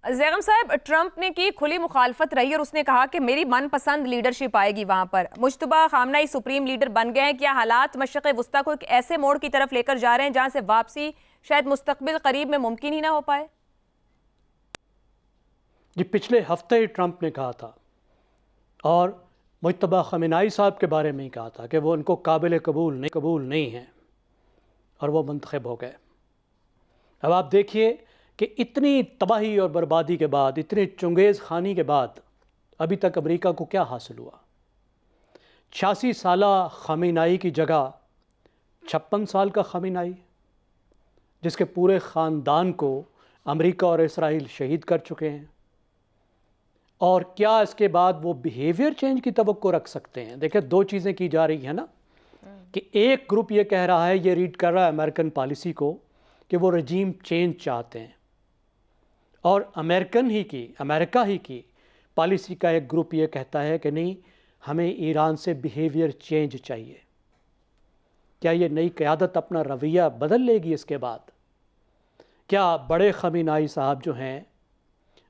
زیغم صاحب، ٹرمپ نے کی کھلی مخالفت رہی اور اس نے کہا کہ میری من پسند لیڈرشپ آئے گی وہاں پر. مجتبیٰ خامنہ ای سپریم لیڈر بن گئے ہیں. کیا حالات مشرق وسطیٰ کو ایک ایسے موڑ کی طرف لے کر جا رہے ہیں جہاں سے واپسی شاید مستقبل قریب میں ممکن ہی نہ ہو پائے؟ جی، پچھلے ہفتے ہی ٹرمپ نے کہا تھا اور مجتبیٰ خامنہ ای صاحب کے بارے میں ہی کہا تھا کہ وہ ان کو قابل قبول نہیں ہیں اور وہ منتخب ہو گئے. اب آپ دیکھیے کہ اتنی تباہی اور بربادی کے بعد، اتنی چنگیز خانی کے بعد ابھی تک امریکہ کو کیا حاصل ہوا؟ 86 سالہ خامنہ ای کی جگہ 56 سال کا خامنہ ای، جس کے پورے خاندان کو امریکہ اور اسرائیل شہید کر چکے ہیں. اور کیا اس کے بعد وہ بیہیویئر چینج کی توقع رکھ سکتے ہیں؟ دیکھیں، دو چیزیں کی جا رہی ہیں نا، کہ ایک گروپ یہ کہہ رہا ہے، یہ ریڈ کر رہا ہے امریکن پالیسی کو، کہ وہ رجیم چینج چاہتے ہیں، اور امریکہ ہی کی پالیسی کا ایک گروپ یہ کہتا ہے کہ نہیں، ہمیں ایران سے بیہیویئر چینج چاہیے. کیا یہ نئی قیادت اپنا رویہ بدل لے گی اس کے بعد؟ کیا بڑے خامنہ ای صاحب جو ہیں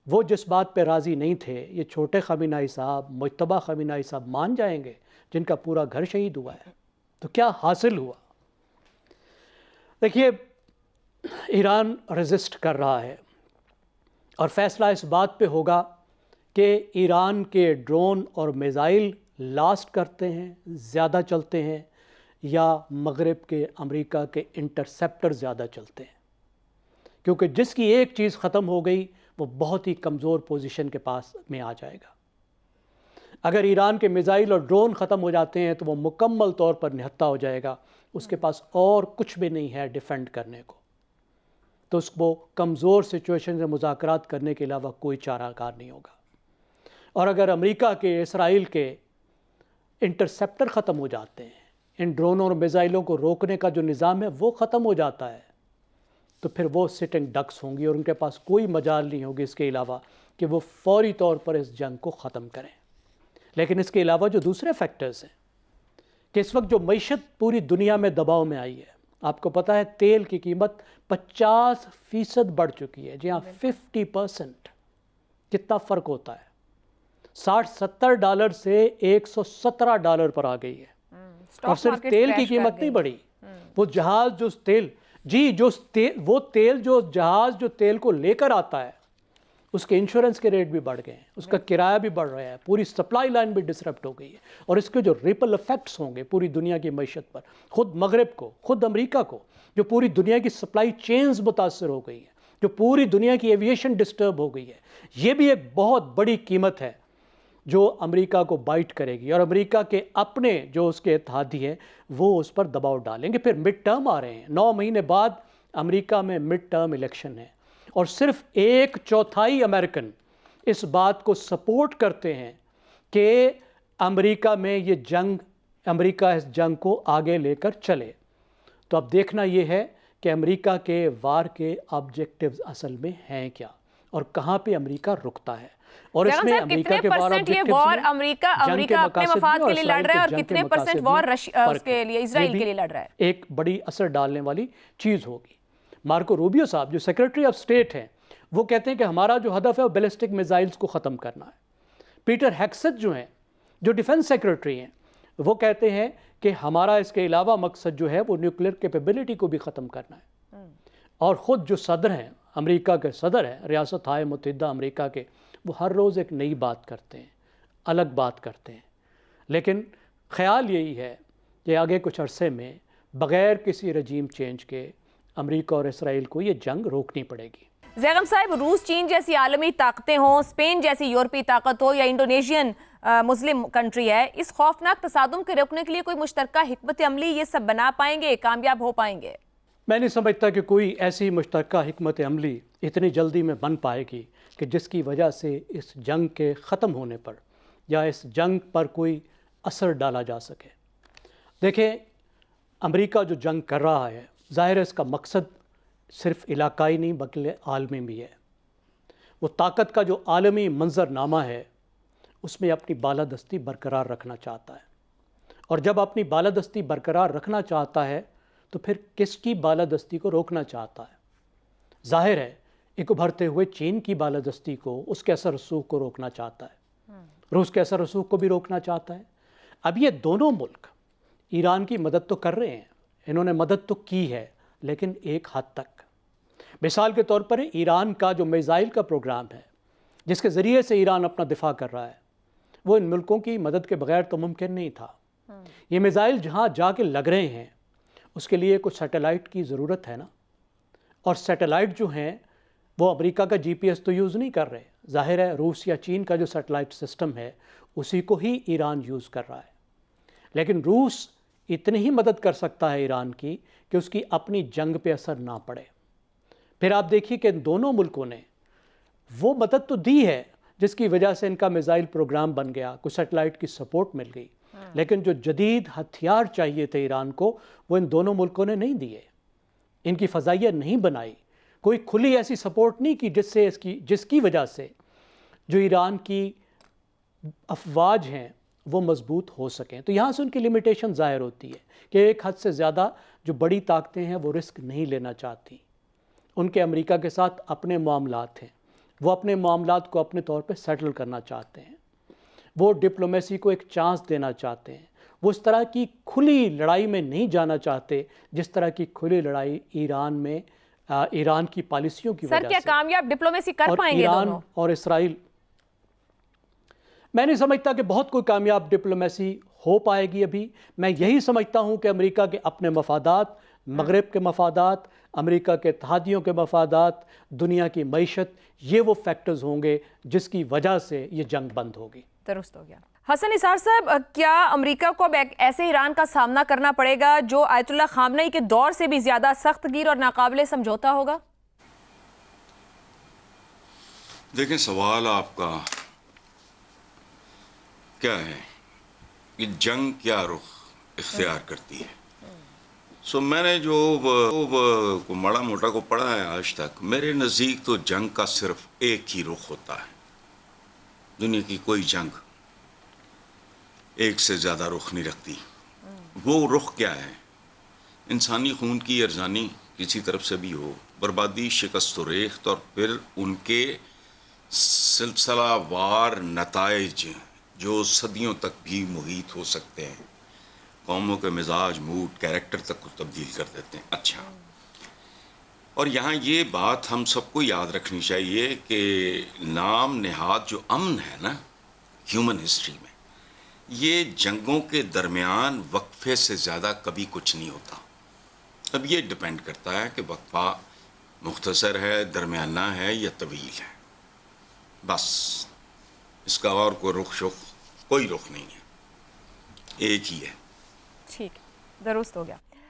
وہ جس بات پہ راضی نہیں تھے، یہ چھوٹے خامنہ ای صاحب، مجتبیٰ خامنہ ای صاحب مان جائیں گے جن کا پورا گھر شہید ہوا ہے؟ تو کیا حاصل ہوا؟ دیکھیے، ایران ریزسٹ کر رہا ہے اور فیصلہ اس بات پہ ہوگا کہ ایران کے ڈرون اور میزائل لاسٹ کرتے ہیں، زیادہ چلتے ہیں، یا مغرب کے امریکہ کے انٹرسیپٹر زیادہ چلتے ہیں. کیونکہ جس کی ایک چیز ختم ہو گئی وہ بہت ہی کمزور پوزیشن کے پاس میں آ جائے گا. اگر ایران کے میزائل اور ڈرون ختم ہو جاتے ہیں تو وہ مکمل طور پر نہتہ ہو جائے گا. اس کے پاس اور کچھ بھی نہیں ہے ڈیفینڈ کرنے کو. تو اس کو کمزور سچویشن سے مذاکرات کرنے کے علاوہ کوئی چارہ کار نہیں ہوگا. اور اگر امریکہ کے، اسرائیل کے انٹرسیپٹر ختم ہو جاتے ہیں، ان ڈرونوں اور میزائلوں کو روکنے کا جو نظام ہے وہ ختم ہو جاتا ہے، تو پھر وہ سٹنگ ڈکس ہوں گی اور ان کے پاس کوئی مجال نہیں ہوگی اس کے علاوہ کہ وہ فوری طور پر اس جنگ کو ختم کریں. لیکن اس کے علاوہ جو دوسرے فیکٹرز ہیں، کہ اس وقت جو معیشت پوری دنیا میں دباؤ میں آئی ہے، آپ کو پتہ ہے تیل کی قیمت 50% بڑھ چکی ہے. جی ہاں، 50%. کتنا فرق ہوتا ہے؟ $60-70 سے $117 پر آ گئی ہے. اور صرف تیل کی قیمت نہیں بڑھی، وہ جہاز جو تیل، وہ تیل جو جہاز جو تیل کو لے کر آتا ہے، اس کے انشورنس کے ریٹ بھی بڑھ گئے ہیں، اس کا کرایہ بھی بڑھ رہا ہے، پوری سپلائی لائن بھی ڈسرپٹ ہو گئی ہے. اور اس کے جو ریپل افیکٹس ہوں گے پوری دنیا کی معیشت پر، خود مغرب کو، خود امریکہ کو، جو پوری دنیا کی سپلائی چینز متاثر ہو گئی ہیں، جو پوری دنیا کی ایویشن ڈسٹرب ہو گئی ہے، یہ بھی ایک بہت بڑی قیمت ہے جو امریکہ کو بائٹ کرے گی. اور امریکہ کے اپنے جو اس کے اتحادی ہیں وہ اس پر دباؤ ڈالیں گے. پھر مڈ ٹرم آ رہے ہیں، 9 مہینے بعد امریکہ میں مڈ ٹرم الیکشن ہے، اور صرف 1/4 امریکن اس بات کو سپورٹ کرتے ہیں کہ امریکہ میں یہ جنگ، امریکہ اس جنگ کو آگے لے کر چلے. تو اب دیکھنا یہ ہے کہ امریکہ کے وار کے آبجیکٹیوز اصل میں ہیں کیا، اور کہاں پہ امریکہ رکتا ہے. اور اس میں امریکہ کے وار امریکہ اپنے مفاد کے لیے لڑ رہا ہے اور کتنے پرسنٹ وار اس کے لیے، اسرائیل کے لیے لڑ رہا ہے، ایک بڑی اثر ڈالنے والی چیز ہوگی. مارکو روبیو صاحب جو سیکریٹری آف اسٹیٹ ہیں، وہ کہتے ہیں کہ ہمارا جو ہدف ہے وہ بیلسٹک میزائلز کو ختم کرنا ہے. پیٹر ہیگسیت جو ہیں، جو ڈیفنس سیکریٹری ہیں، وہ کہتے ہیں کہ ہمارا اس کے علاوہ مقصد جو ہے وہ نیوکلیر کیپیبلٹی کو بھی ختم کرنا ہے. اور خود جو صدر ہیں، امریکہ کے صدر ہیں، ریاستہائے متحدہ امریکہ کے، وہ ہر روز ایک نئی بات کرتے ہیں، الگ بات کرتے ہیں. لیکن خیال یہی ہے کہ آگے کچھ عرصے میں بغیر کسی رجیم چینج کے امریکہ اور اسرائیل کو یہ جنگ روکنی پڑے گی. زیغم صاحب، روس، چین جیسی عالمی طاقتیں ہوں، اسپین جیسی یورپی طاقت ہو، یا انڈونیشین مسلم کنٹری ہے، اس خوفناک تصادم کے روکنے کے لیے کوئی مشترکہ حکمت عملی یہ سب بنا پائیں گے، کامیاب ہو پائیں گے؟ میں نہیں سمجھتا کہ کوئی ایسی مشترکہ حکمت عملی اتنی جلدی میں بن پائے گی کہ جس کی وجہ سے اس جنگ کے ختم ہونے پر یا اس جنگ پر کوئی اثر ڈالا جا سکے. دیکھیں، امریکہ جو جنگ کر رہا ہے، ظاہر ہے اس کا مقصد صرف علاقائی نہیں بلکہ عالمی بھی ہے. وہ طاقت کا جو عالمی منظرنامہ ہے اس میں اپنی بالادستی برقرار رکھنا چاہتا ہے. اور جب اپنی بالادستی برقرار رکھنا چاہتا ہے تو پھر کس کی بالادستی کو روکنا چاہتا ہے؟ ظاہر ہے ایک ابھرتے ہوئے چین کی بالادستی کو، اس کے اثر رسوخ کو روکنا چاہتا ہے، روس کے اثر رسوخ کو بھی روکنا چاہتا ہے۔ اب یہ دونوں ملک ایران کی مدد تو کر رہے ہیں، انہوں نے مدد تو کی ہے، لیکن ایک حد تک۔ مثال کے طور پر ایران کا جو میزائل کا پروگرام ہے، جس کے ذریعے سے ایران اپنا دفاع کر رہا ہے، وہ ان ملکوں کی مدد کے بغیر تو ممکن نہیں تھا۔ یہ میزائل جہاں جا کے لگ رہے ہیں، اس کے لیے کچھ سیٹلائٹ کی ضرورت ہے نا، اور سیٹلائٹ جو ہیں وہ امریکہ کا جی پی ایس تو یوز نہیں کر رہے، ظاہر ہے روس یا چین کا جو سیٹلائٹ سسٹم ہے اسی کو ہی ایران یوز کر رہا ہے۔ لیکن روس اتنی ہی مدد کر سکتا ہے ایران کی کہ اس کی اپنی جنگ پہ اثر نہ پڑے۔ پھر آپ دیکھیے کہ ان دونوں ملکوں نے وہ مدد تو دی ہے جس کی وجہ سے ان کا میزائل پروگرام بن گیا، کچھ سیٹلائٹ کی سپورٹ مل گئی، لیکن جو جدید ہتھیار چاہیے تھے ایران کو وہ ان دونوں ملکوں نے نہیں دیے، ان کی فضائیہ نہیں بنائی، کوئی کھلی ایسی سپورٹ نہیں کی جس کی وجہ سے جو ایران کی افواج ہیں وہ مضبوط ہو سکیں۔ تو یہاں سے ان کی لمیٹیشن ظاہر ہوتی ہے کہ ایک حد سے زیادہ جو بڑی طاقتیں ہیں وہ رسک نہیں لینا چاہتی۔ ان کے امریکہ کے ساتھ اپنے معاملات ہیں، وہ اپنے معاملات کو اپنے طور پہ سیٹل کرنا چاہتے ہیں، وہ ڈپلومیسی کو ایک چانس دینا چاہتے ہیں، وہ اس طرح کی کھلی لڑائی میں نہیں جانا چاہتے جس طرح کی کھلی لڑائی ایران کی پالیسیوں کی وجہ سے۔ سر کیا کامیاب ڈپلومیسی کر پائیں گے ایران دونوں؟ اور اسرائیل، میں نہیں سمجھتا کہ بہت کوئی کامیاب ڈپلومیسی ہو پائے گی ابھی۔ میں یہی سمجھتا ہوں کہ امریکہ کے اپنے مفادات، مغرب کے مفادات، امریکہ کے اتحادیوں کے مفادات، دنیا کی معیشت، یہ وہ فیکٹرز ہوں گے جس کی وجہ سے یہ جنگ بند ہوگی۔ درست ہو گیا۔ حسن نثار صاحب، کیا امریکہ کو اب ایسے ایران کا سامنا کرنا پڑے گا جو آیت اللہ خامنئی کے دور سے بھی زیادہ سخت گیر اور ناقابل سمجھوتا ہوگا؟ دیکھیں، سوال آپ کا کیا ہے کہ جنگ کیا رخ اختیار کرتی ہے؟ میں نے جو مڑا موٹا کو پڑھا ہے آج تک، میرے نزدیک تو جنگ کا صرف ایک ہی رخ ہوتا ہے۔ دنیا کی کوئی جنگ ایک سے زیادہ رخ نہیں رکھتی۔ وہ رخ کیا ہے؟ انسانی خون کی ارزانی کسی طرف سے بھی ہو، بربادی، شکست و ریخت، اور پھر ان کے سلسلہ وار نتائج جو صدیوں تک بھی محیط ہو سکتے ہیں، قوموں کے مزاج، موڈ، کیریکٹر تک کو تبدیل کر دیتے ہیں۔ اچھا، اور یہاں یہ بات ہم سب کو یاد رکھنی چاہیے کہ نام نہاد جو امن ہے نا ہیومن ہسٹری میں، یہ جنگوں کے درمیان وقفے سے زیادہ کبھی کچھ نہیں ہوتا۔ اب یہ ڈپینڈ کرتا ہے کہ وقفہ مختصر ہے، درمیانہ ہے یا طویل ہے، بس اس کا اور کوئی رخ نہیں ہے، ایک ہی ہے۔ ٹھیک، درست ہو گیا۔